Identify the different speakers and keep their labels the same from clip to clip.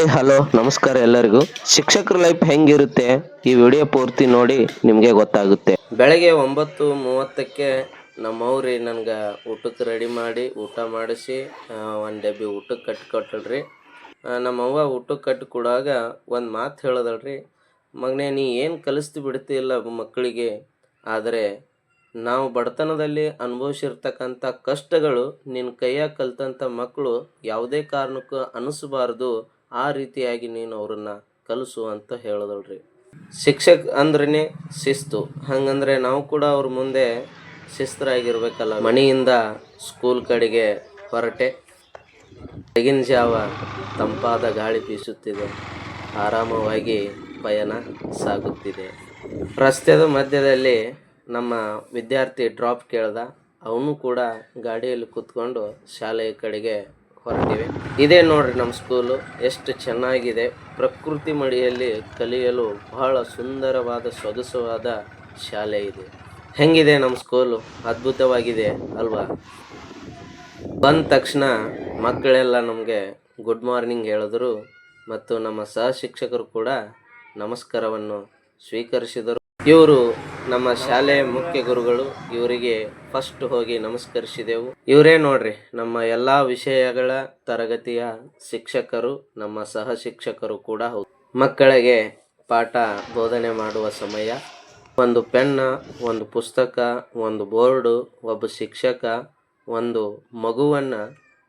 Speaker 1: Hi hello ನಮಸ್ಕಾರ ಎಲ್ಲರಿಗೂ. ಶಿಕ್ಷಕರ ಲೈಫ್ ಹೆಂಗಿರುತ್ತೆ ಈ ವಿಡಿಯೋ ಪೂರ್ತಿ ನೋಡಿ ನಿಮಗೆ ಗೊತ್ತಾಗುತ್ತೆ. ಬೆಳಗ್ಗೆ 9:30ಕ್ಕೆ ನಮ್ಮವ್ರಿ ನನಗೆ ಊಟಕ್ಕೆ ರೆಡಿ ಮಾಡಿ ಊಟ ಮಾಡಿಸಿ ಒಂದು ಡಬ್ಬಿ ಊಟಕ್ಕೆ ಕಟ್ಕೊಟ್ಟಳ್ರಿ. ನಮ್ಮವ್ವ ಊಟಕ್ಕೆ ಕಟ್ಟಿ ಕೊಡುವಾಗ ಒಂದು ಮಾತು ಹೇಳೋದಳ್ರಿ, ಮಗನೇ ನೀ ಏನು ಕಲಿಸ್ತಿ ಬಿಡ್ತಿಲ್ಲ ಮಕ್ಕಳಿಗೆ, ಆದರೆ ನಾವು ಬಡತನದಲ್ಲಿ ಅನುಭವಿಸಿರ್ತಕ್ಕಂಥ ಕಷ್ಟಗಳು ನಿನ್ನ ಕೈಯಾಗ ಕಲ್ತಂಥ ಮಕ್ಕಳು ಯಾವುದೇ ಕಾರಣಕ್ಕೂ ಅನಿಸಬಾರ್ದು, ಆ ರೀತಿಯಾಗಿ ನೀನು ಅವ್ರನ್ನ ಕಲಿಸು ಅಂತ ಹೇಳೋದಳ್ರಿ. ಶಿಕ್ಷಕ ಅಂದ್ರೇ ಶಿಸ್ತು. ಹಂಗಂದ್ರೆ ನಾವು ಕೂಡ ಅವ್ರ ಮುಂದೆ ಶಿಸ್ತರಾಗಿರ್ಬೇಕಲ್ಲ. ಮನೆಯಿಂದ ಸ್ಕೂಲ್ ಕಡೆಗೆ ಹೊರಟೆ. ಬೆಳಗಿನ ಜಾವ ತಂಪಾದ ಗಾಳಿ ಬೀಸುತ್ತಿದೆ, ಆರಾಮವಾಗಿ ಪಯಣ ಸಾಗುತ್ತಿದೆ. ರಸ್ತೆದ ಮಧ್ಯದಲ್ಲಿ ನಮ್ಮ ವಿದ್ಯಾರ್ಥಿ ಡ್ರಾಪ್ ಕೇಳ್ದ. ಅವನು ಕೂಡ ಗಾಡಿಯಲ್ಲಿ ಕೂತ್ಕೊಂಡು ಶಾಲೆಯ ಕಡೆಗೆ ಹೊರಟಿವೆ. ಇದೇ ನೋಡ್ರಿ ನಮ್ಮ ಸ್ಕೂಲು, ಎಷ್ಟು ಚೆನ್ನಾಗಿದೆ. ಪ್ರಕೃತಿ ಮಡಿಯಲ್ಲಿ ಕಲಿಯಲು ಬಹಳ ಸುಂದರವಾದ ಸೊಗಸವಾದ ಶಾಲೆ ಇದೆ. ಹೆಂಗಿದೆ ನಮ್ಮ ಸ್ಕೂಲು? ಅದ್ಭುತವಾಗಿದೆ ಅಲ್ವಾ? ಬಂದ ತಕ್ಷಣ ಮಕ್ಕಳೆಲ್ಲ ನಮಗೆ ಗುಡ್ ಮಾರ್ನಿಂಗ್ ಹೇಳಿದ್ರು ಮತ್ತು ನಮ್ಮ ಸಹ ಶಿಕ್ಷಕರು ಕೂಡ ನಮಸ್ಕಾರವನ್ನು ಸ್ವೀಕರಿಸಿದರು. ಇವರು ನಮ್ಮ ಶಾಲೆಯ ಮುಖ್ಯ ಗುರುಗಳು. ಇವರಿಗೆ ಫಸ್ಟ್ ಹೋಗಿ ನಮಸ್ಕರಿಸಿದೆವು. ಇವರೇ ನೋಡ್ರಿ ನಮ್ಮ ಎಲ್ಲ ವಿಷಯಗಳ ತರಗತಿಯ ಶಿಕ್ಷಕರು, ನಮ್ಮ ಸಹ ಶಿಕ್ಷಕರು ಕೂಡ ಹೌದು. ಮಕ್ಕಳಿಗೆ ಪಾಠ ಬೋಧನೆ ಮಾಡುವ ಸಮಯ. ಒಂದು ಪೆನ್ನ, ಒಂದು ಪುಸ್ತಕ, ಒಂದು ಬೋರ್ಡು, ಒಬ್ಬ ಶಿಕ್ಷಕ ಒಂದು ಮಗುವನ್ನು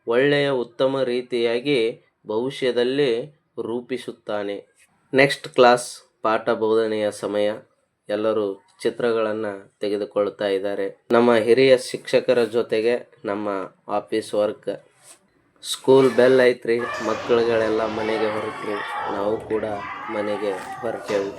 Speaker 1: ಒಳ್ಳೆಯ ಉತ್ತಮ ರೀತಿಯಾಗಿ ಭವಿಷ್ಯದಲ್ಲಿ ರೂಪಿಸುತ್ತಾನೆ. ನೆಕ್ಸ್ಟ್ ಕ್ಲಾಸ್ ಪಾಠ ಬೋಧನೆಯ ಸಮಯ. ಎಲ್ಲರೂ ಚಿತ್ರಗಳನ್ನು ತೆಗೆದುಕೊಳ್ತಾ ಇದ್ದಾರೆ. ನಮ್ಮ ಹಿರಿಯ ಶಿಕ್ಷಕರ ಜೊತೆಗೆ ನಮ್ಮ ಆಫೀಸ್ ವರ್ಕ್. ಸ್ಕೂಲ್ ಬೆಲ್ ಐತ್ರಿ, ಮಕ್ಕಳುಗಳೆಲ್ಲ ಮನೆಗೆ ಹೊರಟ್ರಿ, ನಾವು ಕೂಡ ಮನೆಗೆ ಹೊರಟೆವು.